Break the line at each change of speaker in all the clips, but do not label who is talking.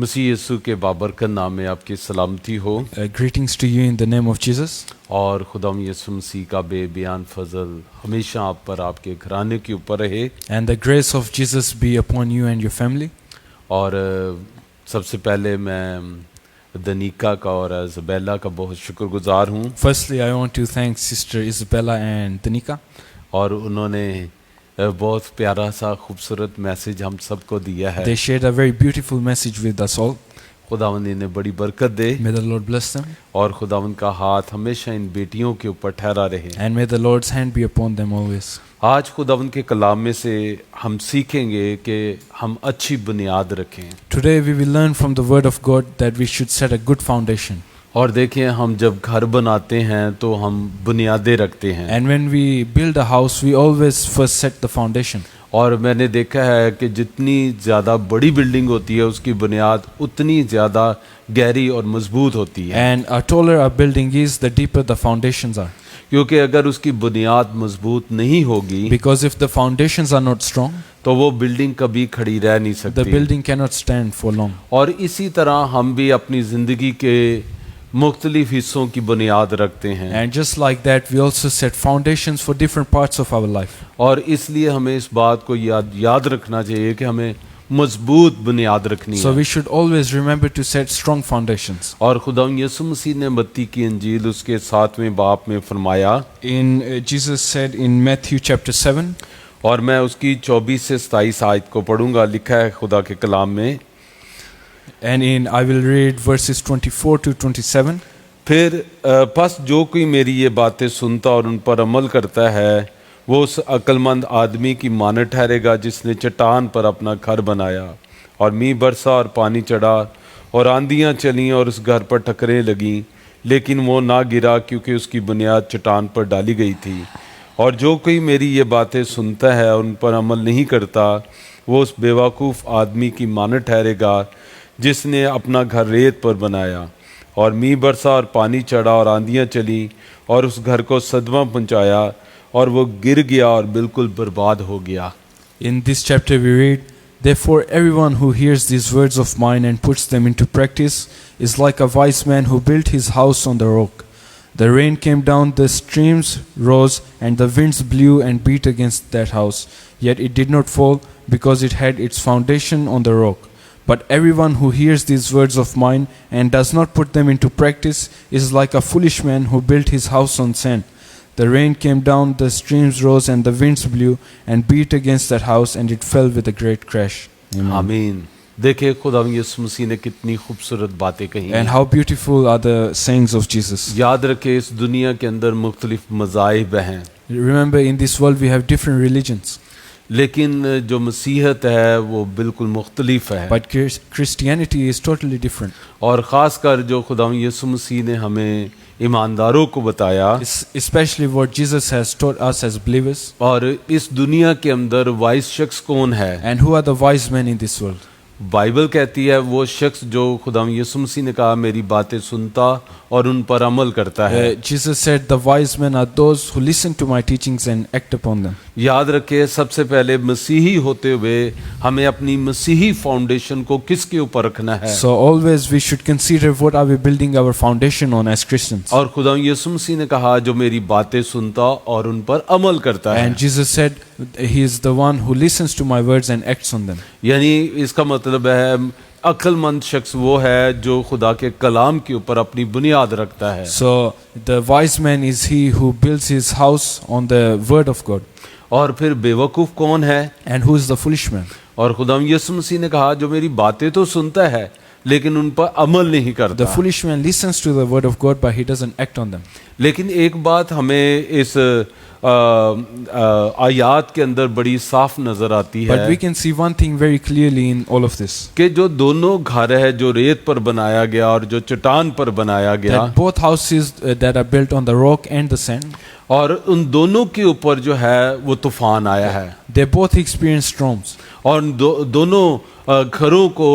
मसीह यीशु के बाबरकत नाम में आपकी सलामती हो
Greetings to you in the name of Jesus.
और खुदाम यीशु मसीह का बेबयान फजल हमेशा आप पर, आपके घराने के ऊपर रहे।
And the grace of Jesus be upon you and your family.
और सबसे पहले मैं दनीका का और ज़बेला का बहुत शुक्रगुजार हूँ।
Firstly, I want to thank Sister Isabella and Danica.
और उन्होंने बहुत प्यारा सा खूबसूरत मैसेज हम सबको दिया है।
They shared a very beautiful message with us all.
खुदावंद इन्हें बड़ी बरकत दे
May the Lord bless them.
और खुदावंद का हाथ हमेशा इन बेटियों के ऊपर ठहरा रहे।
And may the Lord's hand be upon them always.
आज खुदावंद के कलाम में से हम सीखेंगे कि हम अच्छी बुनियाद रखें।
Today we will learn from the word of God that we should set a good foundation.
और देखिए, हम जब घर बनाते हैं तो हम बुनियादें रखते हैं।
And when we build a house, we always first set the foundation.
और मैंने देखा है कि जितनी ज़्यादा बड़ी बिल्डिंग होती है उसकी बुनियाद उतनी ज़्यादा गहरी और मजबूत होती है।
And a taller a building is, the deeper the foundations are.
क्योंकि अगर उसकी बुनियाद मजबूत नहीं होगी
Because if the foundations are not strong,
तो वो बिल्डिंग कभी खड़ी रह नहीं
the
सकती।
building cannot stand for long.
और इसी तरह हम भी अपनी ज़िंदगी के मुख्तलिफ हिस्सों की बुनियाद रखते हैं।
And just like that, we also set foundations for different parts of our life.
और इसलिए हमें इस बात को याद रखना चाहिए कि हमें मजबूत बुनियाद रखनी
So
है।
we should always remember to set strong foundations.
और खुदा यीशु मसीह ने मत्ती की इंजील उसके 7वें बाब में फरमाया,
Jesus said in Matthew chapter 7,
और मैं उसकी 24 से 27 आयत को पढ़ूंगा। लिखा है खुदा के कलाम में,
and I will read verses 24 to 27.
फिर बस जो कोई मेरी ये बातें सुनता और उन पर अमल करता है वो उस अक्लमंद आदमी की मानद ठहरेगा जिसने चट्टान पर अपना घर बनाया और मींह बरसा और पानी चढ़ा और आंधियां चलीं और उस घर पर टकरें लगीं, लेकिन वो ना गिरा क्योंकि उसकी बुनियाद चट्टान पर डाली गई थी। और जो कोई मेरी ये बातें सुनता है और उन पर अमल नहीं करता वो उस बेवकूफ़ आदमी की मानद ठहरेगा जिसने अपना घर रेत पर बनाया और मींह बरसा और पानी चढ़ा और आंधियां चली और उस घर को सदमा पहुंचाया और वो गिर गया और बिल्कुल बर्बाद हो गया।
In this chapter we read, Therefore everyone who hears these words of mine and puts them into practice is like a wise man who built his house on the rock. The rain came down, the streams rose, and the winds blew and beat against that house. Yet it did not fall, because it had its foundation on the rock. But everyone who hears these words of mine and does not put them into practice is like a foolish man who built his house on sand. The rain came down, the streams rose, and the winds blew and beat against that house, and it fell with a great crash.
आमीन। देखिए, खुदा यीशु मसीह ने कितनी खूबसूरत बातें कही
And how beautiful are the sayings of Jesus.
याद रखे, इस दुनिया के अंदर मुख्तलिफ मज़ाहिब हैं,
Remember, in this world we have different religions,
लेकिन जो मसीहत है वो बिल्कुल मुख्तलिफ है।
but Christianity is totally different.
और ख़ास कर जो खुदा यीशु मसीह ने हमें ईमानदारों को बताया,
Especially what Jesus has taught us as believers.
और इस दुनिया के अंदर वाइस शख्स कौन है।
And who are the wise men in this world?
Bible कहती है वो शख्स जो खुदा यीशु मसीह ने कहा मेरी बातें सुनता और उन पर अमल करता है।
Jesus said the wise men are those who listen to my teachings and act upon them.
याद रखिए, सबसे पहले मसीही होते हुए हमें अपनी मसीही फाउंडेशन को किसके ऊपर रखना है।
So always we should consider what are we building our foundation on as Christians.
और खुदा यीशु मसीह ने कहा जो मेरी बातें सुनता और उन पर अमल करता है।
And Jesus said he is the one who listens to my words and acts on them.
यानी इसका मतलब है अक्लमंद शख्स वो है जो खुदा के कलाम के ऊपर अपनी बुनियाद रखता है।
So the wise man is he who builds his house on the word of God.
और फिर बेवकूफ़ कौन है?
And who is the foolish man?
और खुदा यीशु मसीह ने कहा जो मेरी बातें तो सुनता है लेकिन उन पर अमल नहीं करता।
The foolish man listens to the word of God but he doesn't act on them.
लेकिन एक बात हमें इस आयात के अंदर बड़ी साफ नजर आती है
But we can see one thing very clearly in all of this.
कि जो दोनों घर है जो रेत पर बनाया गया और जो चट्टान पर बनाया गया,
That both houses that are built on the rock and the sand,
और उन दोनों के ऊपर जो है वो तूफान आया है
they both experience storms.
और दोनों घरों को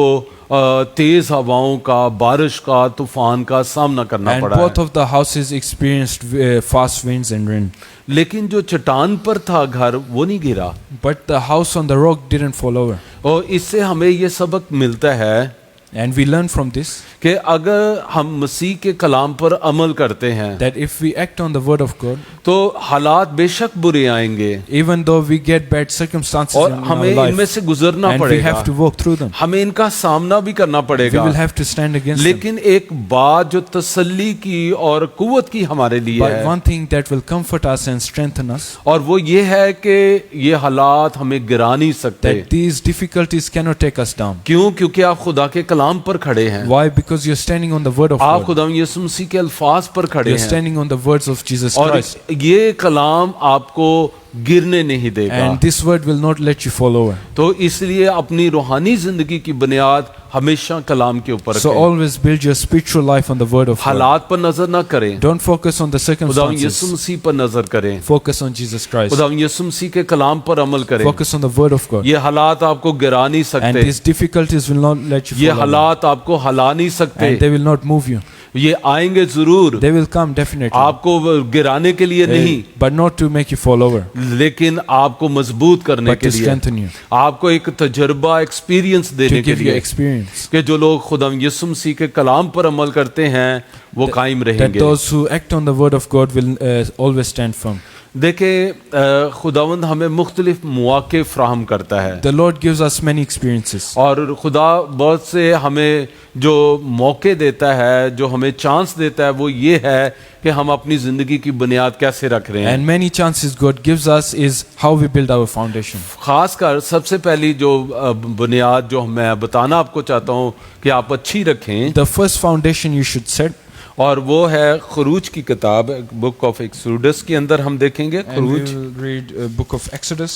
तेज हवाओं का, बारिश का, तूफान का सामना करना
And
पड़ा
both
है।
of the houses experienced fast winds and rain.
लेकिन जो चट्टान पर था घर वो नहीं गिरा।
But the house on the rock didn't fall over.
और इससे हमें ये सबक मिलता है
And we learn from this
कि अगर हम मसीह के कलाम पर अमल करते हैं
that if we act on the word of God,
तो हालात बेशक बुरे आएंगे
even though we get bad circumstances
और
in our
हमें इनमें
life,
से गुजरना
and we
पड़ेगा,
have to walk through them,
हमें इनका सामना भी करना
we
पड़ेगा।
will have to stand against them.
लेकिन एक बात जो तसल्ली की और कुव्वत की हमारे लिए
But
है,
one thing that will comfort us and strengthen us,
और वो ये है कि ये हालात हमें गिरा नहीं सकते।
that these difficulties cannot take us down.
क्यों? क्योंकि आप खुदा के कलाम पर खड़े हैं,
Why? Because you're standing on the word of
आप
God.
खुदा यीशु मसीह के अल्फाज पर खड़े
You're
हैं,
standing on the words of Jesus
और
Christ.
ये कलाम आपको गिरने नहीं देगा।
And this word will not let you fall over.
तो इसलिए अपनी रूहानी जिंदगी की बुनियाद हमेशा कलाम के ऊपर
So
रखें।
always build your spiritual life on the word of God.
हालात पर नजर ना करें,
Don't focus on the
खुदा यीशु
circumstances.
मसीह पर नजर करें,
Focus on Jesus Christ.
खुदा यीशु मसीह के कलाम पर अमल करें।
Focus on the word of God.
ये हालात आपको गिरा नहीं
And
सकते,
these difficulties will not let you
ये
fall over.
हालात आपको हला नहीं सकते,
And they will not move you.
ये आएंगे जरूर,
They will come definitely.
आपको गिराने के लिए नहीं,
But not to make you fall over.
लेकिन आपको मजबूत करने
But
के
to
लिए,
strengthen you.
आपको एक तजर्बा एक्सपीरियंस
To
देने के
give you
लिए
experience.
कि जो लोग खुदा यीशु मसीह के कलाम पर अमल करते हैं वो कायम
That
रहेंगे।
those who act on the word of God will always stand firm.
देखें, खुदावंद हमें मुख्तलिफ मौके फ्राहम करता है,
The Lord gives us many experiences.
और खुदा बहुत से हमें जो मौके देता है, जो हमें चांस देता है, वो ये है कि हम अपनी ज़िंदगी की बुनियाद कैसे रख रहे हैं।
And many chances God gives us is how we build our foundation.
खासकर सबसे पहली जो बुनियाद जो मैं बताना आपको चाहता हूँ कि आप अच्छी रखें,
The first foundation you should set,
और वो है खरूज की किताब, बुक ऑफ एक्सोडस के अंदर हम देखेंगे
and we
खरूज,
will read book of Exodus,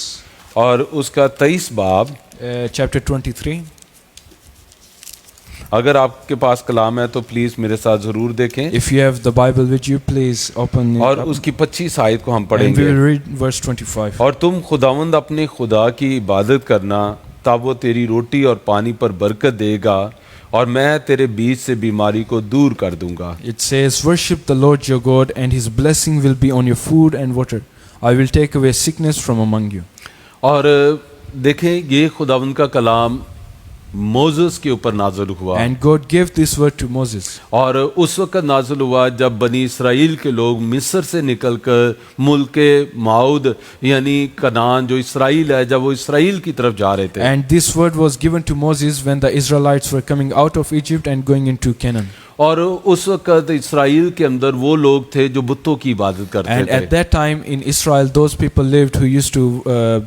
और उसका 23 बाब।
chapter 23.
अगर आपके पास कलाम है तो प्लीज मेरे साथ जरूर देखें,
If you have the Bible with you, please open it
और
up.
उसकी 25 आयत को हम
And we
पढ़ेंगे।
will read verse 25.
और तुम खुदावंद अपने खुदा की इबादत करना, तब वो तेरी रोटी और पानी पर बरकत देगा, और मैं तेरे बीच से बीमारी को दूर कर दूंगा।
It says, worship the Lord your God, and his blessing will be on your food and water. I will take away sickness from among you.
और देखें, ये खुदावंद का कलाम मोसेस के ऊपर नाज़िल हुआ,
And God gave this word to Moses.
और उस वक्त नाज़िल हुआ जब बनी इसराइल के लोग मिस्र से निकलकर मुल्क माउद यानी कनान जो इसराइल है, जब वो इसराइल की तरफ जा रहे थे।
And this word was given to Moses when the Israelites were coming out of Egypt and going into Canaan.
और उस वक्त इसराइल के अंदर वो लोग थे जो बुतों की इबादत करते
And
थे,
at that time in Israel, those people lived who used to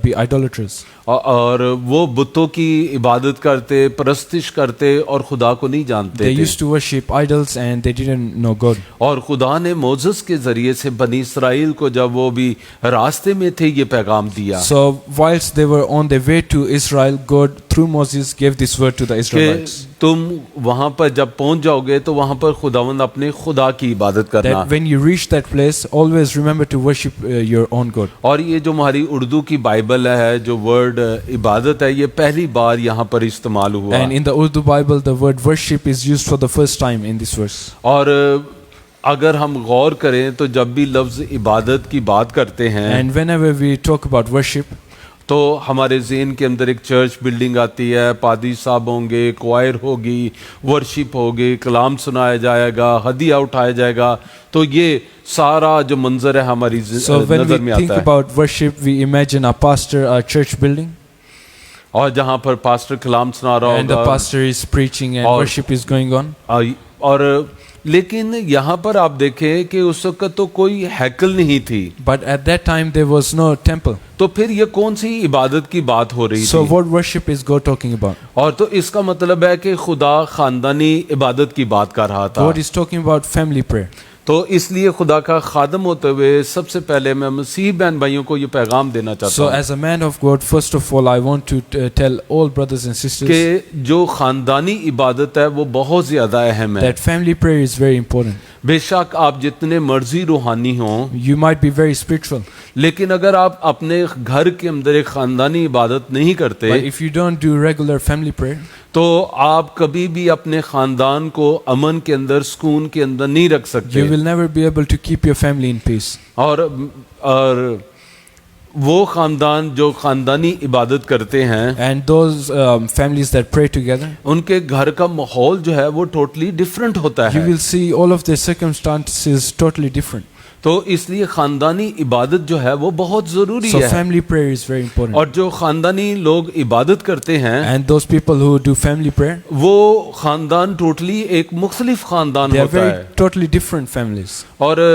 be idolaters.
और वो बुतों की इबादत करते, परस्तिश करते, और खुदा को नहीं जानते
They
थे।
used to worship idols and they didn't know God.
और खुदा ने मोसेस के जरिए से बनी इसराइल को, जब वो भी रास्ते में थे, ये पैगाम दिया
So whilst they were on their way to Israel, God through Moses gave this word to the
कि
Israelites.
तुम वहां पर जब पहुंच जाओगे तो वहां पर खुदावंद अपने खुदा की इबादत करना।
That when you reach that place, always remember to worship your own God.
और ये जो हमारी उर्दू की बाइबल है, जो वर्ड इबादत है, ये पहली बार यहाँ पर इस्तेमाल हुआ।
And in the Urdu Bible, the word worship is used for the first time in this verse.
और अगर हम गौर करें तो जब भी लफ्ज़ इबादत की बात करते हैं
And whenever we talk about worship,
तो हमारे ज़हन के अंदर एक चर्च बिल्डिंग आती है, पादी साहब होंगे, क्वायर होगी, वर्शिप होगी, कलाम सुनाया जाएगा, हदिया उठाया जाएगा। तो ये सारा जो मंजर है हमारी
so when
नज़र
we
में
think
आता है।
about worship, we imagine a pastor, a church building,
और जहाँ पर पास्टर कलाम सुना रहा
and the
होगा,
pastor is preaching and
और-
worship is going on.
और लेकिन यहाँ पर आप देखें कि उस वक्त तो कोई हैकल नहीं थी,
But at that time, there was no temple.
तो फिर ये कौन सी इबादत की बात हो रही
So
थी?
what worship is God talking about?
और तो इसका मतलब है कि खुदा खानदानी इबादत की बात कर रहा था।
God is talking about family prayer.
तो इसलिए खुदा का खादम होते हुए सबसे पहले मैं मसीह बहन भाइयों को ये पैगाम देना चाहता
So
हूँ
as a man of God, first of all, I want to tell all brothers and sisters
कि जो खानदानी इबादत है वो बहुत ज़्यादा अहम है।
that family prayer is very important.
बेशक आप जितने मर्जी रूहानी हों,
You might be very spiritual,
लेकिन अगर आप अपने घर के अंदर एक खानदानी इबादत नहीं करते
but if you don't do regular family prayer,
तो आप कभी भी अपने खानदान को अमन के अंदर, सुकून के अंदर नहीं रख सकते।
you will never be able to keep your family in peace.
और वो खानदान जो खानदानी इबादत करते हैं,
and those families that pray together,
उनके घर का माहौल जो है वो टोटली डिफरेंट होता
you
है।
will see all of the circumstances totally different.
तो इसलिए खानदानी इबादत जो है वो बहुत ज़रूरी
So
है।
family prayer is very important.
और जो खानदानी लोग इबादत करते हैं,
And those people who do family prayer,
वो खानदान टोटली एक मुख्तलिफ खानदान
they are
होता
very
है।
totally different families.
और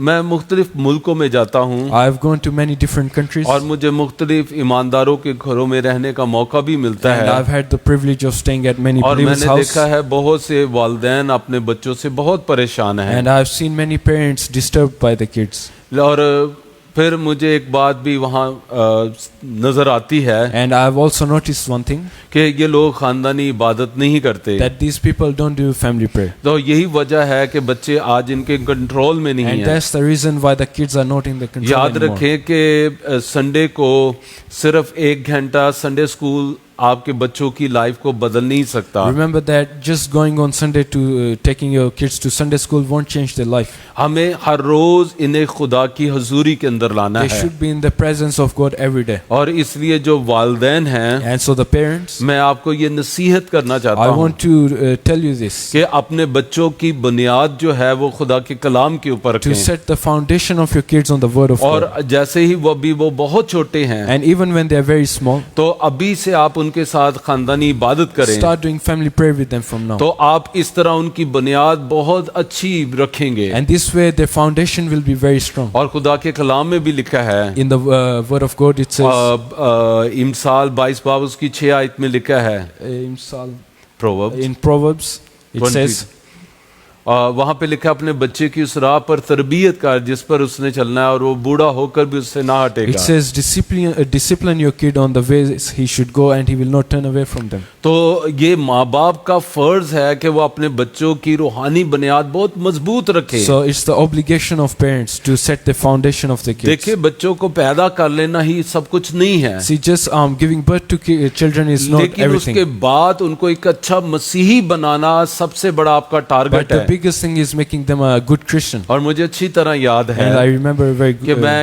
मैं मुख्तलिफ मुल्कों में जाता हूँ
I have gone to many different countries,
और मुझे मुख्तलिफ ईमानदारों के घरों में रहने का मौका भी मिलता
and
है।
I've had the privilege of staying at many
और
believers'
मैंने
house,
देखा है बहुत से वालिदैन अपने बच्चों से बहुत परेशान हैं।
and I've seen many parents disturbed by the kids.
और फिर मुझे एक बात भी वहाँ नज़र आती है
And I've also noticed one thing,
कि ये लोग ख़ानदानी इबादत नहीं करते।
that these people don't do family prayer.
तो यही वजह है कि बच्चे आज इनके कंट्रोल में नहीं
And
हैं।
that's the reason why the kids are not in the control
याद
anymore.
रखें कि संडे को सिर्फ 1 घंटा संडे स्कूल आपके बच्चों की लाइफ को बदल नहीं सकता।
Remember that just going on Sunday to taking your kids to Sunday school won't change their life.
हमें हर रोज इन्हें खुदा की हजूरी के अंदर लाना
They
है।
should be in the presence of God every day.
और इसलिए जो वालिदैन हैं,
And so the parents,
मैं आपको ये नसीहत करना चाहता
I
हूँ
want to tell you this,
कि अपने बच्चों की बुनियाद जो है वो खुदा के कलाम के ऊपर
to
रखें।
set the foundation of your kids on the word of
और
God.
जैसे ही वो बहुत छोटे हैं,
And even when they are very small,
तो अभी से आप उनके साथ खानदानी इबादत करें।
start doing family prayer with them from now.
तो आप इस तरह उनकी बुनियाद बहुत अच्छी रखेंगे।
And this way their foundation will be very strong.
और खुदा के कलाम में भी लिखा है,
In the word of God it says,
इमसाल 22 बाब उसकी 6 आयत में लिखा है,
in Proverbs it
20
says,
वहाँ पे लिखा है, अपने बच्चे की उस राह पर तरबियत कर जिस पर उसने चलना है और वो बूढ़ा होकर भी उससे ना
it
हटेगा।
says discipline your kid on the ways he should go and he will not turn away from them.
तो ये माँ बाप का फर्ज है कि वो अपने बच्चों की रूहानी बुनियाद बहुत मजबूत रखे।
So it's the obligation of parents to set the foundation of the kids.
देखिए, बच्चों को पैदा कर लेना ही सब कुछ नहीं है,
See, just giving birth to children is not
लेकिन
everything.
उसके बाद उनको एक अच्छा मसीही बनाना सबसे बड़ा आपका
But
टारगेट
the
है।
biggest thing is making them a good Christian.
और मुझे अच्छी तरह याद है
And I remember very
कि
good.
मैं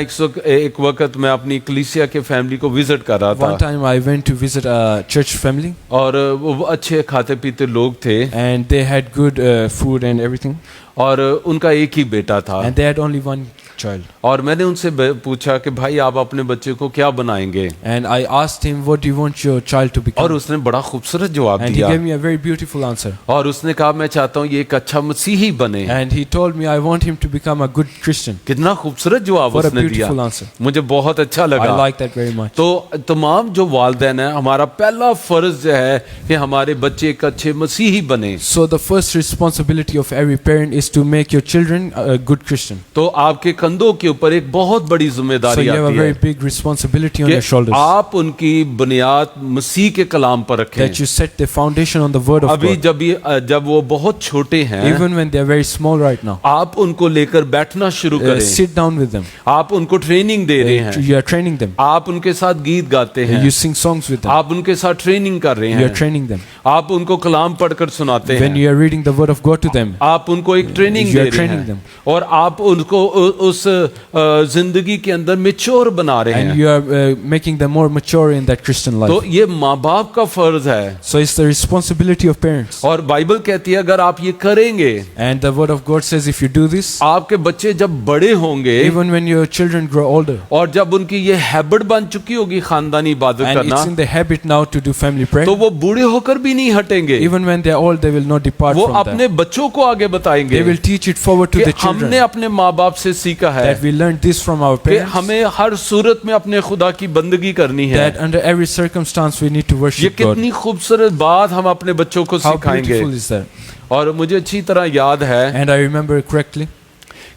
एक वक्त मैं अपनी कलीसिया के फैमिली को विजिट कर रहा
One
था,
time I went to visit a church family
और वो अच्छे खाते पीते लोग थे
and they had good food and everything,
और उनका एक ही बेटा था।
and they had only one child.
और मैंने उनसे पूछा कि भाई आप अपने बच्चे को क्या बनाएंगे,
And I asked him, what do you want your child to
और
become?
उसने बड़ा खूबसूरत जवाब
And he
दिया
gave me a very beautiful answer.
और उसने कहा मैं चाहता हूँ ये एक अच्छा मसीही बने।
And he told me I want him to become a good Christian.
कितना खूबसूरत जवाब
What a
उसने दिया,
beautiful answer.
मुझे बहुत अच्छा
I
लगा।
like that very much.
तो तमाम जो वालिदैन हैं, हमारा पहला फर्ज है कि हमारे बच्चे एक अच्छे मसीही बने।
So the first responsibility of every parent is to make your children a good Christian.
तो आपके कंधों के ऊपर एक बहुत बड़ी
So
जिम्मेदारी
you have a
आती
very
है
big responsibility on
कि
your shoulders,
आप उनकी बुनियाद मसीह के कलाम पर रखें।
that you set the foundation on the word of
अभी
God.
जब वो बहुत छोटे हैं,
Even when they are very small right now,
आप उनको लेकर बैठना शुरू करें।
sit down with them.
आप उनको ट्रेनिंग दे रहे हैं,
You are training them.
आप उनके साथ गीत गाते हैं,
You sing songs with them.
आप उनके साथ ट्रेनिंग कर रहे
You are
हैं,
training them.
आप उनको कलाम पढ़कर सुनाते
When
हैं,
you are reading the word of God to them,
आप उनको एक ट्रेनिंग
You
दे
are
रहे
training
हैं
them.
और आप उनको उस जिंदगी के अंदर मेच्योर बना रहे
and
हैं।
you are making them more mature in that Christian life.
तो ये माँ बाप का फर्ज है
So it's the responsibility of parents.
और बाइबल कहती है अगर आप ये करेंगे,
And the word of God says if you do this,
आपके बच्चे जब बड़े होंगे
even when your children grow older,
और जब उनकी ये हैबिट बन चुकी होगी खानदानी इबादत
and
करना,
it's in the habit now to do family prayer,
तो वो बूढ़े होकर भी नहीं हटेंगे।
even when they are old, they will not depart
वो
from that.
अपने बच्चों को आगे बताएंगे
They will teach it forward to
कि
the
हमने
children,
अपने माँ बाप से सीखा है
that we learned this from our
कि
parents,
हमें हर सूरत में अपने खुदा की बंदगी करनी है।
that under every circumstance we need to
ये
worship God.
कितनी खूबसूरत बात हम अपने बच्चों को
How
सिखाएंगे।
beautiful is that?
और मुझे अच्छी तरह याद है
And I remember correctly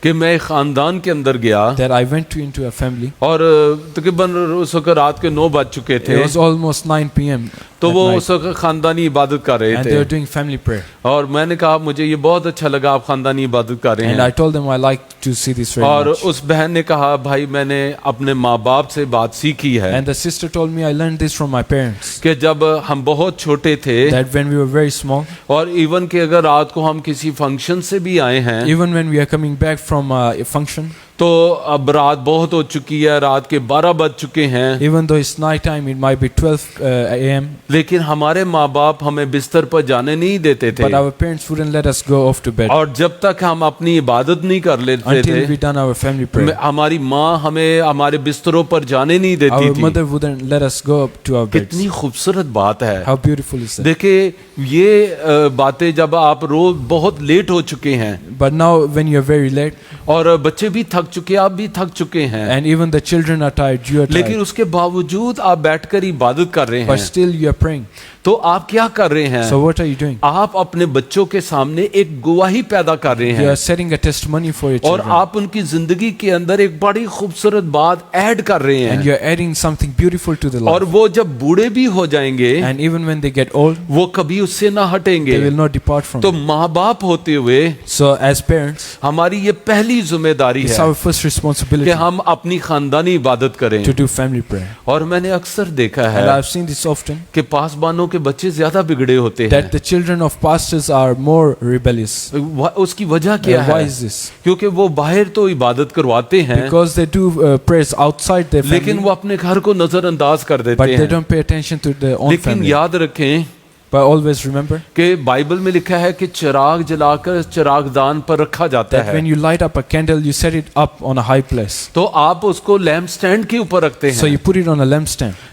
कि मैं एक खानदान के अंदर गया
that I went into a family.
और तकरीबन उस वक्त रात के 9 बज चुके
It
थे,
was almost 9 p.m.
तो
at
वो
night,
उस वक्त खानदानी इबादत कर रहे
and they were
थे
doing family prayer.
और मैंने कहा मुझे ये बहुत अच्छा लगा आप खानदानी इबादत कर रहे
And I
हैं।
told them I like to see this very
और
much.
उस बहन ने कहा भाई मैंने अपने माँ बाप से बात सीखी है
And the sister told me I learned this from my parents.
कि जब हम बहुत छोटे थे
That when we were very small,
और इवन कि अगर रात को हम किसी फंक्शन से भी आए हैं
even when we are coming back from a function,
तो अब रात बहुत हो चुकी है, रात के 12 बज चुके हैं,
Even though it's night time, it might be 12 a.m.
लेकिन हमारे माँ बाप हमें बिस्तर पर जाने नहीं देते थे,
But our parents wouldn't let us go off to bed
और जब तक हम अपनी इबादत नहीं कर लेते
until we
थे,
done our family prayer.
हमारी माँ हमें हमारे बिस्तरों पर जाने नहीं देती
Our
थी।
mother wouldn't let us go up to our beds.
कितनी खूबसूरत बात है।
How beautiful is that?
देखिए ये बातें जब आप रोज बहुत लेट हो चुके हैं
But now when you're very late
और बच्चे भी थक चुके, आप भी थक चुके हैं,
and even the children are tired, you are
लेकिन
tired,
उसके बावजूद आप बैठकर इबादत कर रहे
but
हैं,
still you are praying.
तो आप क्या कर रहे हैं?
So what are you doing?
आप अपने बच्चों के सामने एक गवाही पैदा कर रहे
You
हैं
are setting a testimony for your
और
children.
आप उनकी जिंदगी के अंदर एक बड़ी खूबसूरत बात ऐड कर रहे
And
हैं,
you are adding something beautiful to the
और
life.
वो जब बूढ़े भी हो जाएंगे
And even when they get old,
वो कभी उससे ना हटेंगे।
they will not depart from
तो
it.
माँ बाप होते हुए
So as parents,
हमारी ये पहली जिम्मेदारी
it's
है
our first
कि
responsibility
हम अपनी खानदानी इबादत करें।
to do family prayer.
और मैंने अक्सर देखा
And
है
I've seen this often,
कि पासबानों के बच्चे ज्यादा बिगड़े होते हैं।
that the children of pastors are more rebellious.
उसकी वजह क्या
Why
है?
is this?
क्योंकि वो बाहर तो इबादत करवाते हैं,
Because they do prayers outside their
लेकिन
family,
वो अपने घर को नजरअंदाज कर
but
देते
they
हैं।
don't pay attention to their own
लेकिन
family.
याद रखें
But always remember
कि बाइबल में लिखा है कि चिराग जलाकर चिरागदान पर रखा जाता
that when
है,
you light up a candle, you set it up on a high place.
तो आप उसको लैंप स्टैंड के ऊपर रखते
So
हैं।
you put it on a lampstand.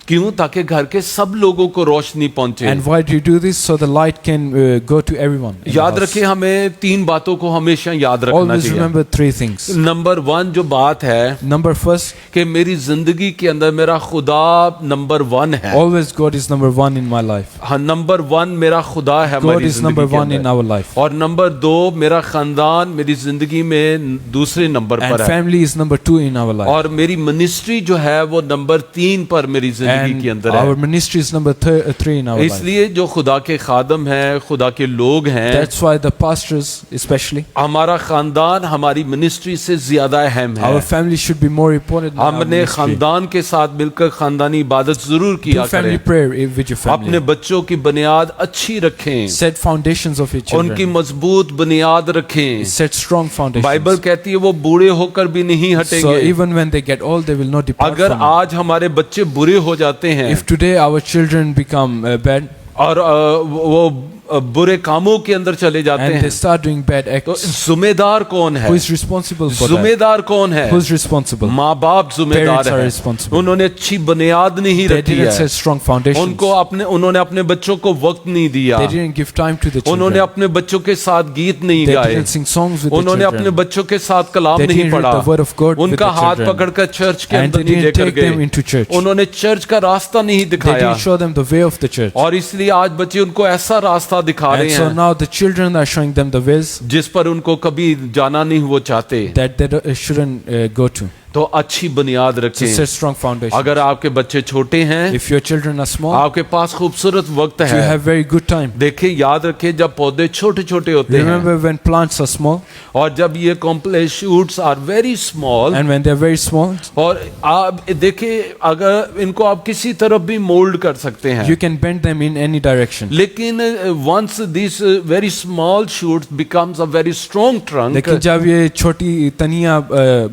क्यों? ताकि घर के सब लोगों को रोशनी पहुंचे।
And why do you do this? So the light can go to everyone. in the
याद
house.
रखें, हमें 3 बातों को हमेशा याद रखना
Always
चाहिए।
remember 3 things.
नंबर 1 जो बात है
Number first,
कि मेरी जिंदगी के अंदर मेरा खुदा नंबर 1 है।
always God is number 1 in my life.
हाँ, नंबर 1 मेरा खुदा है
God
हमारी
is number
जिंदगी के
1 in
अंदर।
our life.
और नंबर 2 मेरा खानदान मेरी जिंदगी में दूसरे नंबर
And
पर है।
family is number 2 in our life.
और मेरी मिनिस्ट्री जो है वो नंबर 3 पर मेरी जिंदगी
And
के अंदर
our
है।
ministry is number 3 in our life.
इसलिए जो खुदा के खादम हैं, खुदा के लोग हैं,
That's why the pastors especially,
हमारा खानदान हमारी मिनिस्ट्री से ज्यादा अहम है।
our family should be more important than our
हमने
ministry.
खानदान के साथ मिलकर खानदानी इबादत जरूर
Do
किया
family
करें।
prayer with your
अपने
family.
बच्चों की बुनियाद अच्छी रखें,
Set foundations of your
उनकी
children.
मजबूत बुनियाद रखें।
Set strong
Bible
foundations.
कहती है वो बूढ़े होकर भी नहीं
So
हटेंगे।
even when they get old, they will not depart
अगर
from it.
आज हमारे बच्चे बुरे हो जाते हैं
If today our children become bad
और वो बुरे कामों के अंदर चले जाते
and they
हैं,
start doing bad
तो
acts,
जिम्मेदार कौन है?
who is responsible for that?
जिम्मेदार कौन है?
Who's responsible?
माँ बाप जिम्मेदार
Parents are
है।
responsible.
उन्होंने अच्छी बुनियाद नहीं
They
रखी
didn't
है,
set strong foundations.
उन्होंने अपने बच्चों को वक्त नहीं दिया,
They didn't give time to the
उन्होंने
children.
अपने बच्चों के साथ गीत नहीं
They
गाए,
didn't sing songs with the
उन्होंने अपने
children.
बच्चों के साथ कलाम
They
नहीं
didn't read
पढ़ा,
the word of God with
उनका
the
हाथ
children.
पकड़कर चर्च के
And
अंदर
they
नहीं
didn't
लेकर
take them into
गए,
church.
उन्होंने चर्च का रास्ता नहीं
They
दिखाया,
didn't show them the way of the church.
और इसलिए आज बच्चे उनको ऐसा रास्ता दिखा
And
रहे
so
हैं
now the children are showing them the ways
जिस पर उनको कभी जाना नहीं वो चाहते।
that they shouldn't go to.
तो अच्छी बुनियाद
So
रखें।
set strong foundation.
अगर आपके बच्चे छोटे हैं,
If your children are small,
आपके पास खूबसूरत वक्त
if you
है।
have very good time.
देखिए, याद रखें, जब पौधे छोटे छोटे होते हैं
Remember when plants are small
और जब ये complex shoots are very small,
and when they're very small,
और आप देखिए अगर इनको आप किसी तरफ भी मोल्ड कर सकते हैं,
you can bend them in any direction.
लेकिन once this very small shoots becomes a very strong trunk,
लेकिन जब ये छोटी तनियां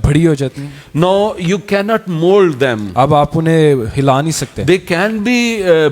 बड़ी हो जाती हैं,
no you cannot mould them,
अब आप उन्हें हिला नहीं सकते.
दे कैन बी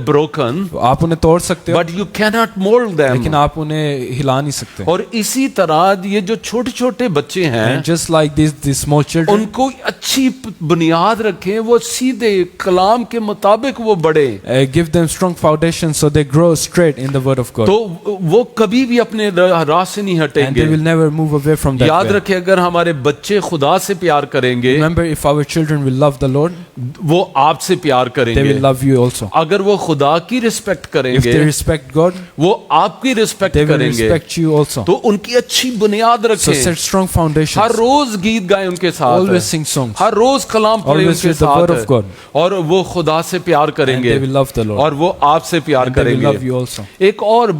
ब्रोकन
आप उन्हें तोड़ सकते हो,
बट यू कैनॉट मोल्ड
लेकिन
देम।
आप उन्हें हिला नहीं सकते.
और इसी तरह ये जो छोटे छोटे बच्चे हैं,
And just like these small children,
उनको अच्छी बुनियाद रखें, वो सीधे कलाम के मुताबिक वो बढ़े,
give them strong foundation so they grow straight in the word of God.
तो वो कभी भी अपने राह से नहीं
And they
हटेंगे।
will never move away from that
याद
way.
रखें, अगर हमारे बच्चे खुदा से प्यार करेंगे,
Remember, if our children will love the Lord,
वो आपसे प्यार
they
करेंगे।
will love you also.
अगर वो खुदा की रिस्पेक्ट
If
करेंगे,
they respect God,
वो आपकी रिस्पेक्ट
they will
करेंगे।
respect you also.
तो उनकी अच्छी बुनियाद
So
रखें,
set strong
हर
foundations.
रोज गीत गाएं उनके साथ,
Always sing songs.
हर रोज कलाम पढ़े
Always
उनके
read the word of
साथ,
God.
और वो खुदा से प्यार
And
करेंगे
they will love the Lord.
और वो आपसे प्यार
And they will love
करेंगे।
you also.
एक और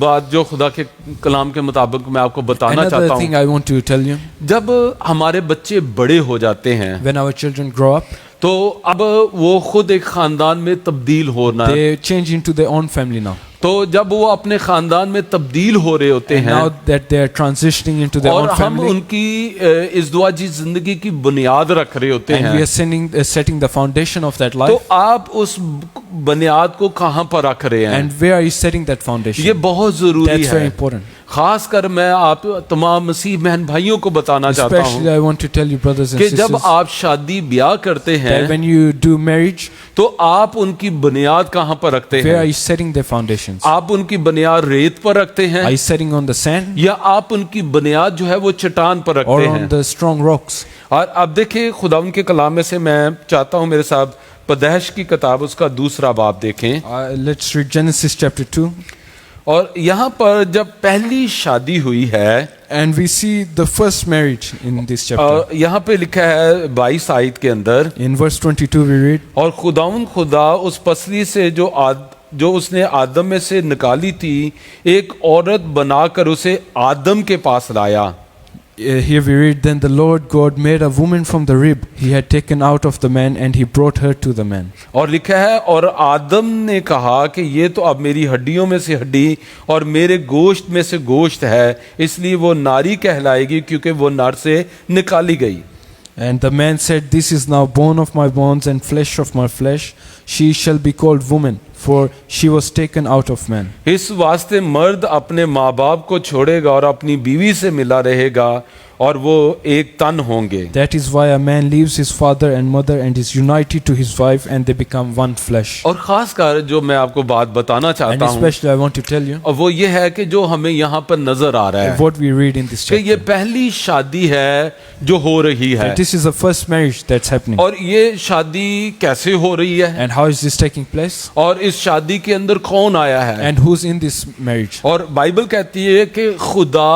बात जो खुदा के कलाम के मुताबिक मैं आपको बताना
Another
चाहता
thing
हूँ,
I want to tell you,
जब हमारे बच्चे बड़े हो जाते हैं
when our children grow up,
तो अब वो खुद एक खानदान में तब्दील होना,
they change into their own family now.
तो जब वो अपने खानदान में तब्दील हो रहे होते
And
हैं
now that they are transitioning into their
और
own
हम
family,
उनकी इज़्दिवाजी जिंदगी की बुनियाद रख रहे होते
and we
हैं,
are setting the foundation of that
तो
life.
आप उस बुनियाद को कहाँ पर रख रहे हैं?
And where are you setting that
ये
foundation?
बहुत जरूरी
That's very
है।
important.
खास कर मैं आप तमाम मसीह बहन भाइयों को बताना चाहता
Especially,
हूँ
I want to tell you, brothers and
कि जब
sisters,
आप शादी ब्याह करते
that
हैं
when you do marriage,
तो आप उनकी बुनियाद कहाँ पर रखते
where are
हैं?
you setting their foundations?
आप उनकी बुनियाद रेत पर रखते हैं
Are you setting on the sand
या आप उनकी बुनियाद जो है वो चट्टान पर
or
रखते
on
हैं?
the strong rocks?
और अब देखिए खुदा उनके कलाम में से मैं चाहता हूँ मेरे साथ पैदाइश की किताब उसका दूसरा बाब देखें।
Let's read Genesis chapter 2.
और यहाँ पर जब पहली शादी हुई है
And we see the first marriage in this chapter.
और यहाँ पे लिखा है 22 आयत के अंदर,
In verse 22 we read,
और खुदा उस पसली से जो उसने आदम में से निकाली थी एक औरत बनाकर उसे आदम के पास लाया।
here we read, Then the Lord God made a woman from the rib he had taken out of the man, and he brought her to the man.
और लिखा है और आदम ने कहा कि ये तो अब मेरी हड्डियों में से हड्डी और मेरे गोश्त में से गोश्त है, इसलिए वो नारी कहलाएगी क्योंकि वो नर से निकाली गई।
And the man said, This is now bone of my bones and flesh of my flesh. She shall be called woman, for she was taken out of man.
इस वास्ते मर्द अपने माँ बाप को छोड़ेगा और अपनी बीवी से मिला रहेगा और वो एक तन होंगे।
That is why a man leaves his father and mother and is united to his wife, and they become one flesh.
और खास कर जो मैं आपको बात बताना
And
चाहता हूँ
especially I want to tell you
और वो ये है कि जो हमें यहाँ पर नजर आ रहा है
what we read in this
कि ये
chapter.
पहली शादी है जो हो रही है।
That this is the first marriage that's happening.
और ये शादी कैसे हो रही है
And how is this taking place?
और इस शादी के अंदर कौन आया है?
And who's in this marriage?
और बाइबल कहती है कि खुदा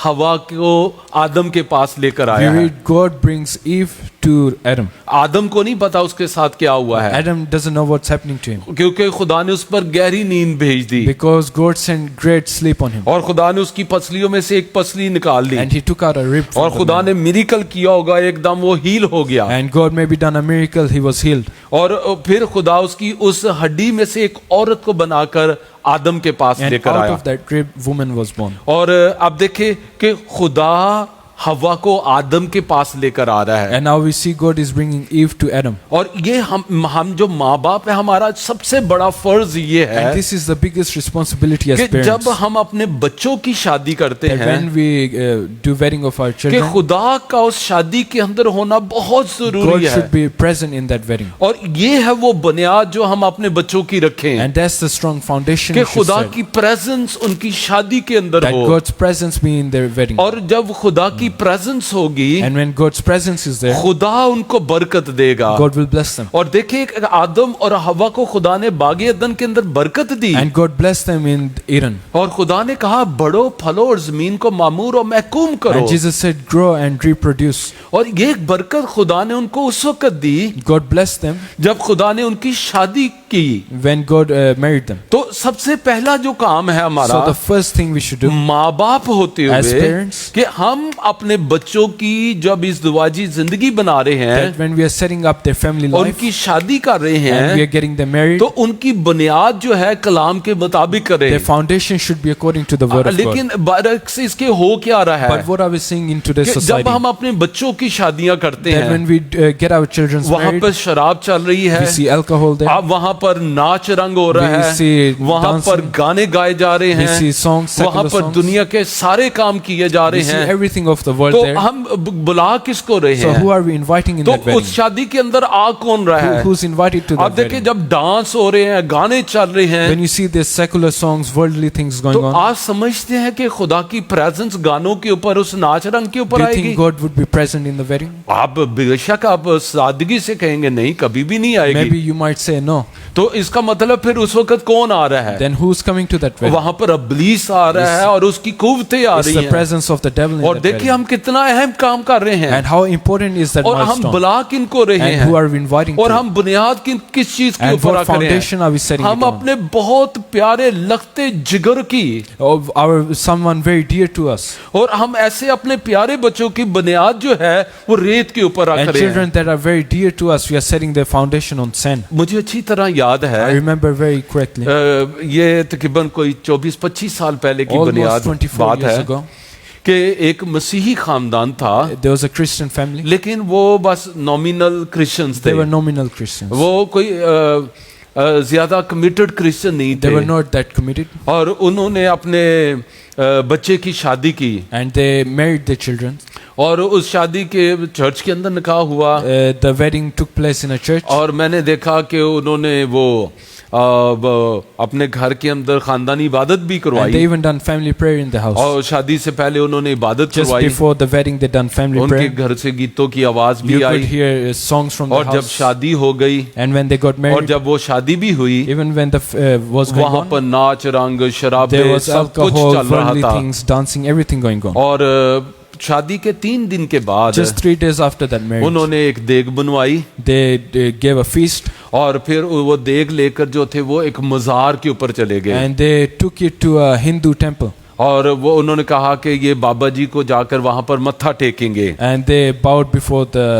हवा को आदम के पास लेकर
We
आया है।
read God brings Eve to Adam.
आदम को नहीं पता उसके साथ क्या हुआ है
Adam doesn't know what's happening to him
क्योंकि खुदा ने उस पर गहरी नींद भेज दी
because God sent great sleep on him.
और खुदा ने उसकी पसलियों में से एक पसली निकाल ली
And he took out a rib
और
from the
खुदा
man.
ने मिरेकल किया होगा, एकदम वो हील हो गया
And God maybe done a miracle, he was healed.
और फिर खुदा उसकी उस हड्डी में से एक औरत को बनाकर आदम के पास
And
लेकर
out
आया।
of that rib, woman was born.
और अब देखे कि खुदा हवा को आदम के पास लेकर आ रहा है।
And now we see God is bringing Eve to Adam.
और ये हम जो माँ बाप है हमारा सबसे बड़ा फर्ज ये है
And this is the biggest responsibility as
कि
parents.
जब हम अपने बच्चों की शादी करते
That
हैं
when we do wedding of our
कि
children,
खुदा का उस शादी के अंदर होना बहुत
God
जरूरी है।
should be present in that wedding.
और ये है वो बुनियाद जो हम अपने बच्चों की रखें
And that's the strong foundation
कि
we should
खुदा
set.
की प्रेजेंस उनकी शादी के अंदर
That
हो।
God's presence be in their wedding.
और जब खुदा की प्रेजेंस होगी
And when God's presence is there,
खुदा उनको बरकत देगा।
God will bless them.
और देखिए आदम और हवा को खुदा ने बागे अदन के अंदर बरकत दी
And God blessed them in Eden.
और खुदा ने कहा बढ़ो फलो और जमीन को मामूर और महकूम करो।
And Jesus said, grow and reproduce.
और ये बरकत खुदा ने उनको उस वक्त दी
God blessed them
जब खुदा ने उनकी शादी की।
when God married them.
तो सबसे पहला जो काम है हमारा
So the first thing we should do
माँ बाप होते
As
हुए
parents,
कि हम अपने बच्चों की जब इस दुआजी जिंदगी बना रहे
that
हैं,
when we are setting up their family life
उनकी शादी कर रहे
and we are
हैं,
getting them married,
तो उनकी बुनियाद जो है कलाम के मुताबिक करें।
their foundation should be according to the word of God.
लेकिन बरक्स इसके हो क्या रहा
But
है
what are we seeing in today's
कि
society?
जब हम अपने बच्चों की शादियां करते
That
हैं
when we get our children
वहां
married,
पर शराब चल रही है,
we see alcohol there,
अब वहां पर नाच रंग हो रहा
We
है,
see
वहां पर
dancing,
गाने गाए जा रहे
we see
हैं,
songs,
वहां
secular
पर
songs,
दुनिया के सारे काम किए जा
we
रहे
see
हैं।
everything of the world
तो
there.
हम बुला किसको रहे
So who
हैं?
are we inviting in
तो
that wedding?
उस शादी के अंदर आ कौन रहा है?
Who's invited to
आप
that
देखिए
wedding?
जब डांस हो रहे हैं, गाने चल रहे हैं,
When you see these secular songs, worldly things
तो
going on,
आप समझते हैं कि खुदा की प्रेजेंस गानों के ऊपर, उस नाच रंग के
do
ऊपर
you
आएगी?
think God would be present in the wedding?
आप बेशक आप सादगी से कहेंगे नहीं, कभी भी नहीं आएगी।
Maybe you might say no.
तो इसका मतलब फिर उस वक्त कौन आ रहा है?
Then who's coming to that wedding?
वहां पर अब्लीस आ रहा है और उसकी कुव्वतें आ
It's
रही
the
हैं।
presence of the devil in
और
that
देखिए
wedding.
हम कितना अहम काम कर रहे हैं
And how important is that
और हम
milestone?
बुला किनको रहे
And who
हैं
are we inviting
और
to?
हम बुनियाद किस चीज के
And
ऊपर
what
रख रहे
foundation
हैं?
are we setting
हम
it on?
अपने बहुत प्यारे लगते जिगर की
Of our someone very dear to us.
और हम ऐसे अपने प्यारे बच्चों की बुनियाद जो है वो रेत के ऊपर रख
And
रहे हैं।
children that are very dear to us, we are setting their foundation on sand.
मुझे अच्छी तरह याद है,
I remember very correctly.
ये तकरीबन कोई 24-25 साल पहले की
Almost
बुनियाद
24
बात
years
है
ago,
कि एक मसीही खानदान था,
there was a Christian family.
लेकिन वो बस नॉमिनल क्रिश्चियंस थे,
They were nominal Christians.
वो कोई ज्यादा कमिटेड क्रिश्चियन नहीं
They were
थे,
not that committed,
और उन्होंने अपने बच्चे की शादी की,
and they married their children.
और उस शादी के चर्च के अंदर निकाह हुआ,
The wedding took place in a church,
और मैंने देखा कि उन्होंने वो अपने घर के अंदर खानदानी इबादत भी
and they
करवाई,
even done family prayer in the house.
और शादी से पहले उन्होंने इबादत
Just
करवाई,
before the wedding, they done family
उनके
prayer.
घर से गीतों की आवाज भी
You could
I,
hear songs from the
और जब
house.
शादी हो गई
And when they got
और
married,
जब वो शादी भी हुई,
even when the was going
वहां
on,
पर नाच रंग
there
शराबे
was
सब कुछ
alcohol,
चल रहा
worldly
था,
things, dancing, everything going on.
और शादी के 3 दिन के बाद
Just 3 days after that marriage,
उन्होंने एक देग बनवाई,
they gave a feast,
और फिर वो देग लेकर जो थे वो एक मज़ार के ऊपर चले गए,
and they took it to a Hindu temple,
और वो उन्होंने कहा कि ये बाबा जी को जाकर वहां पर मत्था टेकेंगे,
and they bowed before the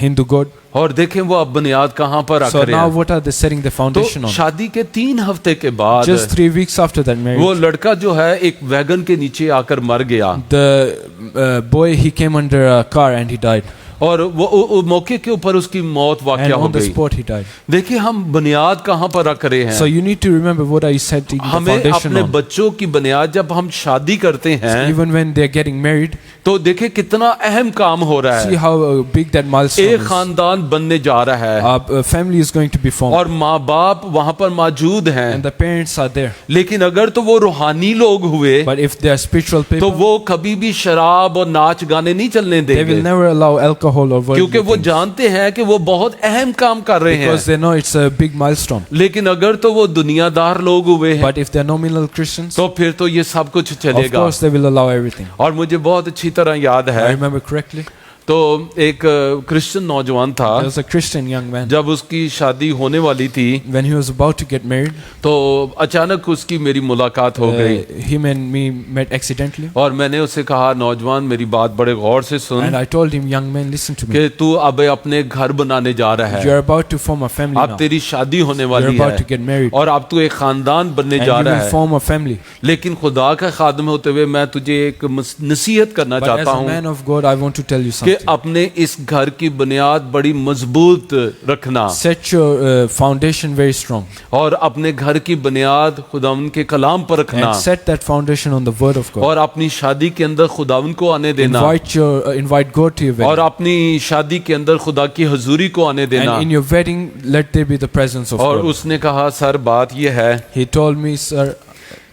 Hindu god.
और देखें वो अब बुनियाद कहाँ पर रख
So
रहे
now
हैं।
what are they setting the foundation
तो
on?
शादी के 3 हफ्ते के बाद
Just 3 weeks after that
वो
marriage,
लड़का जो है एक वैगन के नीचे आकर मर गया,
the boy, he came under a car and he died,
और वो मौके के ऊपर उसकी मौत
and
वाक़या हो
on the
गई।
spot he died.
देखिए हम बुनियाद कहाँ पर रख रहे
So
हैं,
you need to remember what are you setting the
हमें
foundation
अपने
on.
बच्चों की बुनियाद जब हम शादी करते हैं
Even when they're getting married,
तो देखिए कितना अहम काम हो रहा
see
है,
how big that milestone
एक
is.
खानदान बनने जा रहा है,
A family is going to be formed,
और माँ बाप वहां पर मौजूद हैं,
and the parents are there.
लेकिन अगर तो वो रूहानी लोग हुए
But if they are spiritual
तो
people,
वो कभी भी शराब और नाच गाने नहीं चलने
they will
देंगे,
never allow alcohol or worldly
क्योंकि वो
things,
जानते हैं कि वो बहुत अहम काम कर रहे हैं।
because they know it's a big milestone.
लेकिन अगर तो वो दुनियादार लोग हुए हैं
But if they're nominal Christians,
तो फिर तो ये सब कुछ
of
चलेगा।
course they will allow everything.
और मुझे बहुत अच्छी तरह याद
I
है,
remember correctly,
तो एक क्रिश्चियन नौजवान था,
there was a Christian young man.
जब उसकी शादी होने वाली थी
When he was about to get married,
तो अचानक उसकी मेरी मुलाकात हो गई,
him and me met accidentally,
और मैंने उससे कहा नौजवान मेरी बात बड़े गौर से सुन
and I told him, young man, listen to me.
कि तू अब अपने घर बनाने जा रहा
You're
है,
about to form a family
अब
now.
तेरी शादी होने
You're
वाली
about to
है,
get married,
और अब तू एक खानदान बनने
and
जा
you
रहा
will
है,
form a family.
लेकिन खुदा का खादम होते हुए मैं तुझे एक नसीहत करना
But as
चाहता
a
हूँ
man of God, I want to tell you
कि
something.
अपने इस घर की बुनियाद बड़ी मजबूत रखना,
Set your foundation very strong,
और अपने घर की बुनियाद खुदावन के कलाम पर रखना,
and set that foundation on the Word of God.
और अपनी शादी के अंदर खुदावन को आने देना,
Invite God to your
और
wedding,
अपनी शादी के अंदर खुदा की हजूरी को आने देना।
and in your wedding, let there be the presence of
और
God.
उसने कहा सर बात यह है
He told me, sir,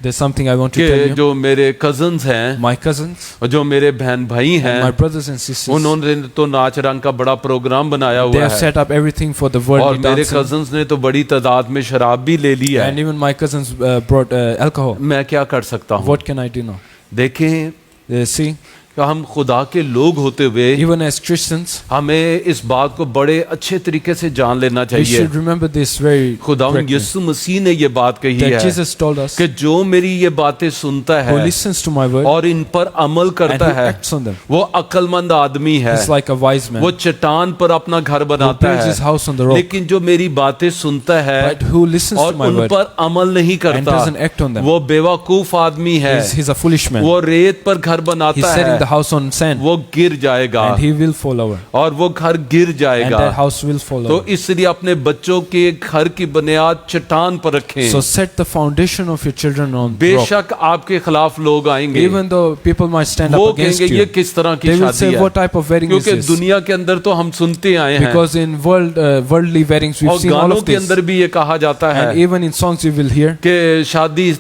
there's something I want to
कि
tell you.
जो मेरे कजन्स हैं
My cousins
और जो मेरे बहन भाई
and my
हैं
brothers and sisters,
उन्होंने तो नाच रंग का बड़ा प्रोग्राम बनाया
they
हुआ
have
है,
set up everything for the
और
worldly
मेरे
dancing.
कजन्स ने तो बड़ी तादाद में शराब भी ले ली है,
And even my cousins brought alcohol.
मैं क्या कर सकता हूँ।
What can I do now?
देखें
See,
कि हम खुदा के लोग होते हुए
even as Christians,
हमें इस बात को बड़े अच्छे तरीके से जान लेना
we
चाहिए।
should remember this very
खुदावंद
correctly,
यीशु मसीह ने ये बात कही
that
है
Jesus told us,
कि जो मेरी ये बातें सुनता
who
है
listens to my word
और इन पर अमल
and
करता
who
है
acts on them,
वो अक्लमंद आदमी है,
is like a wise man
वो चट्टान पर अपना घर
who
बनाता
builds his
है,
house on the rock.
लेकिन जो मेरी बातें सुनता है
But who listens
और
to my
उन
word
पर अमल नहीं
and
करता
doesn't act on them,
वो बेवकूफ आदमी है,
he's a foolish man.
वो रेत पर घर
He's
बनाता
setting the
है,
house on sand,
वो गिर जाएगा
and he will fall over,
और वो घर गिर
and
जाएगा।
that house will fall
तो
over.
इसलिए अपने बच्चों के घर की बुनियाद चट्टान पर रखें।
So set the foundation of your children on rock.
बेशक आपके खिलाफ लोग आएंगे,
Even though people might stand
वो
up against
कहेंगे ये
you,
किस तरह की
they will
शादी
say,
है,
what type of wedding is
क्योंकि
this?
दुनिया के अंदर तो हम सुनते आए हैं
Because in worldly weddings we've
और
seen all
गानों
of
के
this,
अंदर भी ये कहा जाता है
and even in songs you will hear,
कि शादी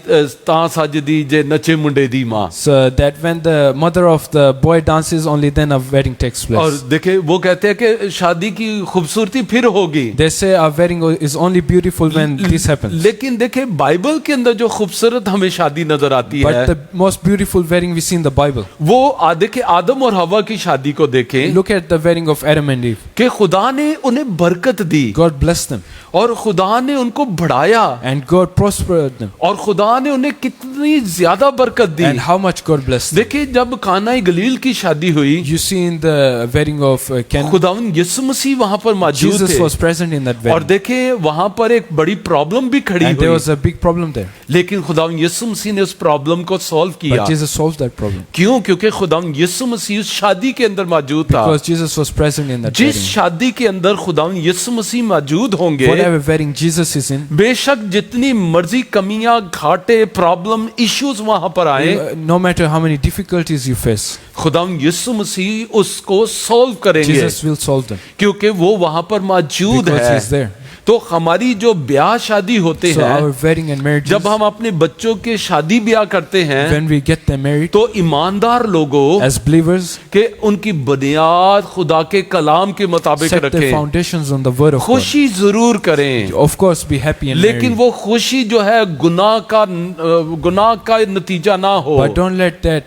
तां सजदी जे नचे मुंडे दी माँ।
so that when the mother of the boy dances, only then a wedding takes
और
place.
देखे वो कहते हैं कि शादी की खूबसूरती फिर होगी,
They say a wedding is only beautiful when this happens.
लेकिन देखे बाइबल के अंदर जो खूबसूरत हमें शादी नजर आती
But
है
the most beautiful wedding we see in the Bible.
वो देखे आदम और हवा की शादी को देखें
Look at the wedding of Adam and Eve.
कि खुदा ने उन्हें बरकत दी
God blessed them
और खुदा ने उनको बढ़ाया
and God prospered them.
और खुदा ने उन्हें कितने कितनी ज्यादा बरकत दी।
and how much God blessed them.
देखिए जब काना गलील की शादी हुई,
You see in the wedding of Cana,
खुदावंद यीशु मसीह वहां पर मौजूद
Jesus
थे
was present in that
और
wedding.
देखिए वहां पर एक बड़ी प्रॉब्लम भी खड़ी
And there
हुई,
was a big problem there.
लेकिन खुदावंद यीशु मसीह ने उस प्रॉब्लम को सॉल्व किया।
But Jesus solved that problem.
क्यों? क्योंकि खुदावंद यीशु मसीह उस शादी के अंदर मौजूद था।
Because Jesus was present in that
जिस
wedding.
शादी के अंदर खुदावंद यीशु मसीह मौजूद होंगे,
Whatever wedding Jesus is in,
बेशक जितनी मर्जी कमियां, घाटे, प्रॉब्लम, इश्यूज वहां पर आए,
no matter how many difficulties you face,
खुदावंद यीशु मसीह उसको सॉल्व करेंगे,
Jesus will solve them
क्योंकि वो वहां पर मौजूद
because
है।
He's there.
तो हमारी जो ब्याह शादी होते
So
हैं,
our wedding and marriages,
जब हम अपने बच्चों के शादी ब्याह करते हैं,
when we get them married,
तो ईमानदार लोगों
as believers,
के उनकी बुनियाद खुदा के कलाम के मुताबिक
set the
रखें।
foundations on the word of God.
खुशी जरूर करें,
Of course, be happy and
लेकिन
merry.
वो खुशी जो है गुनाह का नतीजा ना हो।
But don't let that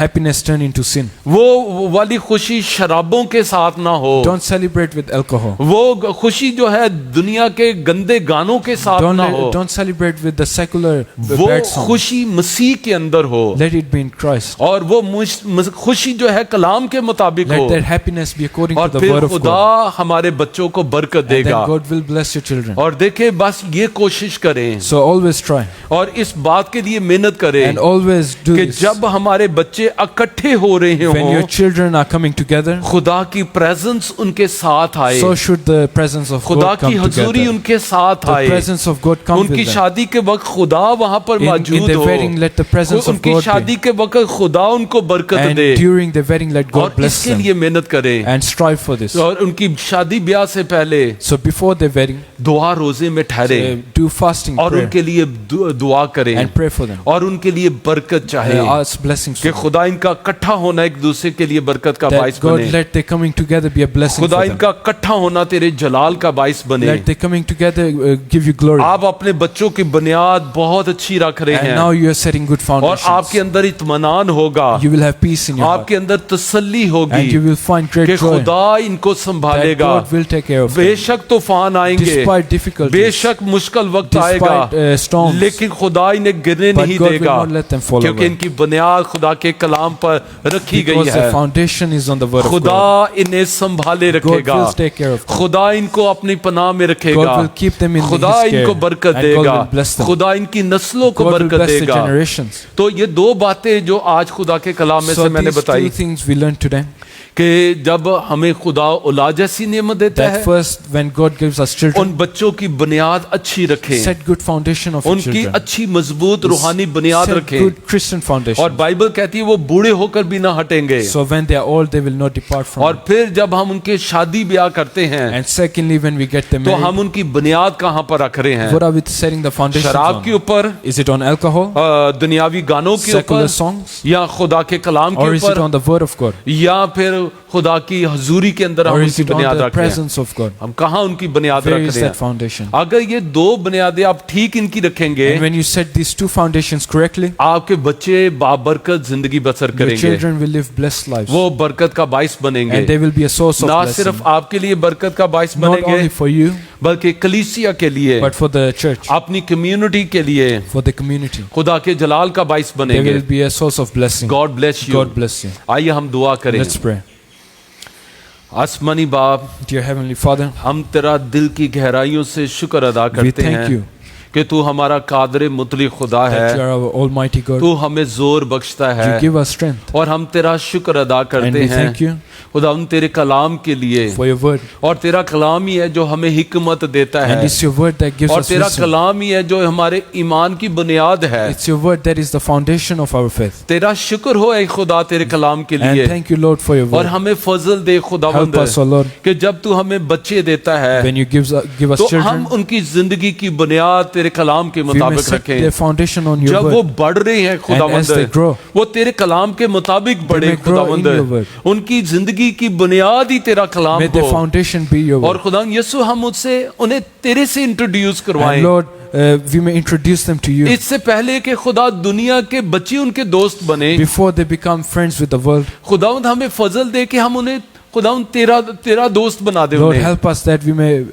happiness turn into sin.
वो वाली खुशी शराबों के साथ ना हो।
Don't celebrate with alcohol.
वो खुशी जो है दुनिया के गंदे गानों के साथ ना हो।
Don't celebrate with the secular
वो
bad songs.
खुशी मसीह के अंदर हो,
Let it be in Christ.
और वो खुशी जो है कलाम के मुताबिक हो,
Let that happiness be according
और
to the
फिर
word of
खुदा
God.
हमारे बच्चों को बरकत
And then
देगा।
God will bless your children.
और देखे बस ये कोशिश करें
So always try
और इस बात के लिए मेहनत करें
and always do
कि
this.
जब हमारे बच्चे इकट्ठे हो रहे
When your
हों,
children are coming together,
खुदा की प्रेजेंस उनके साथ आए,
so should the presence of
खुदा
God come
की हजूरी
together.
उनके साथ
The
आए।
presence of God come
उनकी
with them.
शादी के वक्त खुदा वहां पर
In
मौजूद
the
हो।
wedding, let the presence of
उनकी
God
शादी
be.
के वक्त खुदा उनको बरकत
And
they,
during the wedding, let
और
God bless
इसके
them
लिए मेहनत करें।
and strive for this.
और उनकी शादी ब्याह से पहले
So before the wedding,
दुआ रोजे में ठहरे
do fasting
और
prayer
उनके लिए दुआ करें
and pray for them.
और उनके लिए बरकत चाहे
Ask blessings
कि
for them.
खुदा इनका इकट्ठा होना एक दूसरे के लिए बरकत का
That
बाइस
God
बने।
let their coming together be a blessing
खुदा
for them.
इनका इकट्ठा होना तेरे जलाल का बाइस बने।
Let their coming together give you glory.
आप अपने बच्चों की बुनियाद बहुत अच्छी रख रहे
And
हैं
now you are setting good
और
foundations.
आपके अंदर इत्मीनान होगा,
You will have peace in your heart.
आपके अंदर तसल्ली होगी
And you will find great
कि
joy
खुदा इनको
that
संभालेगा।
God will take care of them.
बेशक तूफान आएंगे,
Despite difficulties,
बेशक मुश्किल वक्त आएगा,
despite storms,
लेकिन खुदा इन्हें गिरने
but
नहीं
God will
देगा,
not let them fall
क्योंकि
away.
इनकी बुनियाद खुदा के कलाम पर रखी गई
Because the
है।
foundation is on the word of
खुदा
God.
इन्हें संभाले
God
रखेगा,
will take care of them.
खुदा इनको अपनी पनाह में रखेगा,
God will keep them in
खुदा
His care.
इनको बरकत
And God
देगा,
will bless them.
खुदा इनकी नस्लों को
God will
बरकत
bless the
देगा।
generations.
तो ये दो बातें जो आज खुदा के कलाम में
So
से मैंने
these two
बताई
things we learned today.
कि जब हमें खुदा औलाद जैसी नेमत देता
That
है,
first, when God gives us
उन
children,
बच्चों की बुनियाद अच्छी रखें,
set good foundation of your
उनकी
children.
अच्छी मजबूत रूहानी बुनियाद
Set
रखें।
good Christian
और
foundation.
बाइबल कहती है वो बूढ़े होकर भी ना हटेंगे।
So when they are old, they will not depart from
और
it.
फिर जब हम उनके शादी ब्याह करते हैं,
And secondly, when we get them
तो
married,
हम उनकी बुनियाद कहाँ पर रख रहे हैं?
what are we setting the foundation
शराब के
on?
ऊपर,
Is it on alcohol,
दुनियावी गानों के
secular
ऊपर,
songs,
या खुदा के कलाम
or
के
is it
ऊपर,
on the word of God,
या फिर खुदा की हजूरी के अंदर हम
or is
उनकी
it on
बुनियाद
the
रख रहे हैं?
presence of God?
हम कहाँ उनकी बुनियाद
Where
रख
is
रहे
that
हैं?
foundation?
अगर ये दो बुनियादें आप ठीक इनकी रखेंगे,
And when you set these two foundations correctly,
आपके बच्चे बाबरकत जिंदगी बसर
your
करेंगे,
children will live blessed lives,
वो बरकत का बाइस बनेंगे।
and they will be a source of
ना
blessing,
सिर्फ आपके लिए बरकत का बाइस
not
बनेंगे,
only for you,
बल्कि कलीसिया के लिए,
but for the church,
अपनी कम्युनिटी के लिए
for the community.
खुदा के जलाल का बाइस
They
बनेंगे।
will be a source of blessing.
God bless you.
God bless you.
आइए हम दुआ करें।
Let's pray.
आसमानी बाप,
Dear Heavenly Father,
हम तेरा दिल की गहराइयों से शुक्र अदा
we
करते
thank
हैं
you
कि तू हमारा कादर मुतली खुदा
that you
है,
are our Almighty God.
तू हमें जोर बख्शता है,
You give us strength,
और हम तेरा शुक्र अदा
and
करते
we
हैं
thank you
खुदा हम तेरे कलाम के लिए।
for your word.
और तेरा कलाम ही है जो हमें हिकमत देता
And
है,
it's your word that gives
और
us
तेरा
wisdom.
कलाम ही है जो हमारे ईमान की बुनियाद है।
It's your word that is the foundation of our faith.
तेरा शुक्र हो ऐ खुदा तेरे कलाम के
And
लिए,
thank you, Lord, for your
और
word.
हमें फजल दे खुदावंद
Help us, O Lord,
कि जब तू हमें बच्चे देता है
when you give us
तो
children,
हम उनकी जिंदगी की बुनियाद तेरे कलाम के
we may
मुताबिक
set
रखें।
their foundation on your
जब वो
word.
बढ़ रहे हैं
And as
खुदावंद,
they grow,
वो तेरे कलाम के मुताबिक बढ़े
may grow in your
खुदावंद,
word.
उनकी जिंदगी की बुनियाद ही तेरा कलाम
may their
हो।
foundation be your
और
word.
खुदा यीशु हम उससे उन्हें तेरे से इंट्रोड्यूस करवाएं,
And Lord, we may introduce them to you
इससे पहले कि खुदा दुनिया के बच्चे उनके दोस्त बने।
before they become friends with the world.
खुदावंद हमें फजल दे कि हम उन्हें खुदावन तेरा दोस्त बना दे
Lord,
उन्हें।
help us that we may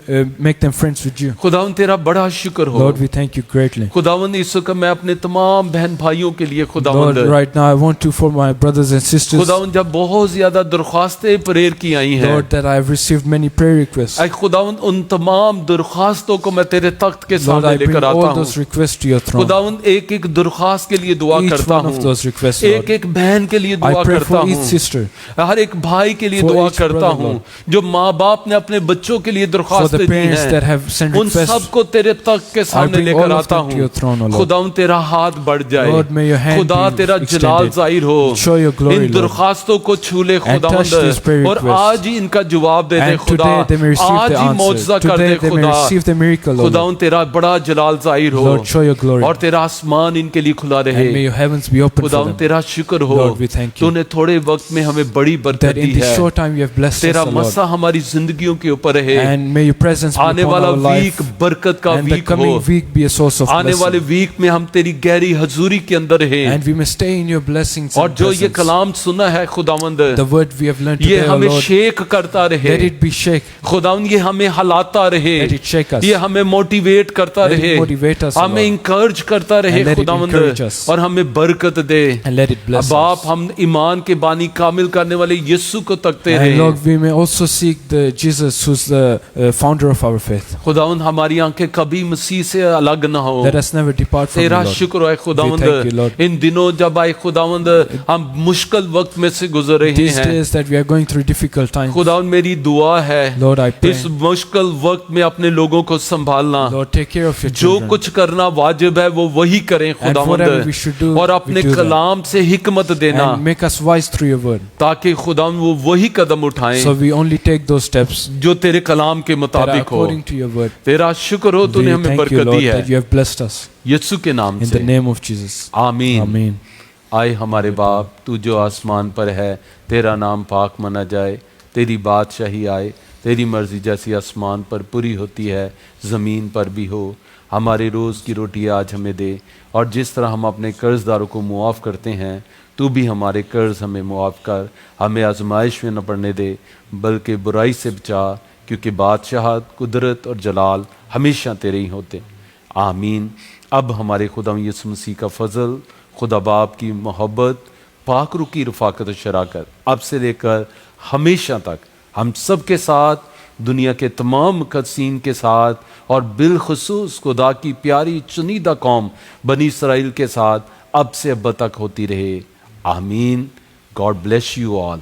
make them friends with you.
खुदावन तेरा बड़ा शुक्र हो।
Lord, we thank you greatly.
खुदावन इस वक्त मैं अपने तमाम बहन भाइयों के लिए खुदावन
Lord, right now I want to for my brothers and sisters,
खुदावन जब बहुत ज्यादा दरख्वास्तें प्रेयर की आई हैं,
Lord, that I have received many prayer requests.
ऐ खुदावन उन तमाम दरख्वास्तों को मैं तेरे तख्त के
Lord,
सामने
I bring
लेकर आता
all
हूँ।
those requests to your throne.
खुदावन एक एक दरख्वास्त के लिए दुआ
Each
करता
one of
हूँ,
those requests,
एक
Lord.
एक बहन के लिए
I
दुआ
pray
करता
for each
हूँ,
sister,
हर एक भाई के लिए
For
दुआ
each
करता
brother,
हूँ,
Lord.
जो माँ बाप ने अपने बच्चों के लिए
for the
दरख्वास्तें the
parents that
हैं,
have sent
उन
requests.
सबको तेरे तख्त के सामने
bring
लेकर
all of
आता
them to your throne, O
हूँ।
Lord.
खुदावन तेरा हाथ बढ़ जाए,
Lord, may your hand
खुदा
be
तेरा
extended.
जलाल जाहिर हो,
Show your glory,
in
Lord.
दरख्वास्तों को छू ले
touch these
खुदावंद,
prayer
और
requests.
आज ही इनका जवाब दे दे
And
खुदा,
today they may receive
आज
the
ही
answer.
मौजज़ा कर
Today
दे
they may
खुदा,
receive the miracle, O Lord.
खुदावन तेरा बड़ा जलाल जाहिर हो,
Lord, show your glory.
और तेरा आसमान इनके लिए खुला
And may
रहे।
your heavens be open for
खुदावन
them.
तेरा शुक्र हो,
Lord, we thank you.
तूने थोड़े वक्त में हमें बड़ी बरकत
That
दी
in this
है,
short time you have blessed
तेरा
us, O Lord.
मसा हमारी जिंदगियों के ऊपर रहे,
And may your presence be
आने
upon
वाला
our life.
वीक बरकत का
And the
वीक हो,
coming week be a source of
आने वाले
blessing.
वीक में हम तेरी गहरी हजूरी के अंदर रहे,
And we may stay in your blessings
और
and
जो ये
presence.
कलाम सुना है खुदावंद,
The word we have learned
ये
today, O
हमें
Lord,
शेक करता रहे,
let it be shake.
खुदावंद ये हमें हलाता रहे,
Let it shake us.
ये हमें मोटिवेट करता
Let it
रहे,
motivate us, O
हमें
Lord.
इंकरेज करता रहे
And let it
खुदावंद,
encourage us.
और हमें बरकत दे।
And let it bless
अब आप
us.
हम ईमान के बानी कामिल करने वाले यीशु को तकते
And
रहे।
Lord, we may also seek the Jesus who's the founder of our faith.
खुदावंद हमारी आंखें कभी मसीह से अलग ना हो।
Let us never depart from you,
तेरा
Lord.
शुक्र है खुदावंद,
We thank you, Lord.
इन दिनों जब आए खुदावंद हम मुश्किल वक्त में से गुजर रहे
These
हैं,
days that we are going through difficult times,
खुदावंद मेरी दुआ है
Lord, I pray.
इस मुश्किल वक्त में अपने लोगों को संभालना,
Lord, take care of your
जो
children.
कुछ करना वाजिब है वो वही करें
whatever we should do,
खुदावंद, और
we
अपने
do that.
कलाम से हिकमत देना,
And make us wise through your word.
ताकि खुदावंद वो वही कदम उठाएं
So we only take those steps
जो तेरे कलाम के
that are
मुताबिक हो।
according to your word.
तेरा शुक्र हो,
We
तूने हमें
thank you,
बरकत
Lord,
दी
that you
है,
have blessed us.
यीशु के नाम
In the
से,
name of Jesus.
आमीन।
Amen.
आए हमारे बाप, तू जो आसमान पर है, तेरा नाम पाक मना जाए, तेरी बादशाही आए, तेरी मर्जी जैसी आसमान पर पूरी होती है ज़मीन पर भी हो। हमारे रोज़ की रोटी आज हमें दे, और जिस तरह हम अपने कर्जदारों को मुआफ़ करते हैं, तू भी हमारे कर्ज हमें मुआफ़ कर। हमें आजमाइश में न पड़ने दे, बल्कि बुराई से बचा, क्योंकि बादशाहत, कुदरत और जलाल हमेशा तेरे ही होते। आमीन। अब हमारे खुदा यीशु मसीह का फजल, खुदा बाप की मोहब्बत, पाक रूह की रफ़ाकत और शराकत अब से लेकर हमेशा तक हम सब के साथ, दुनिया के तमाम मुक़द्दसीन के साथ, और बिलखुसूस खुदा की प्यारी चुनीदा कौम बनी इसराइल के साथ अब से अब तक होती रहे। आमीन। God bless you all.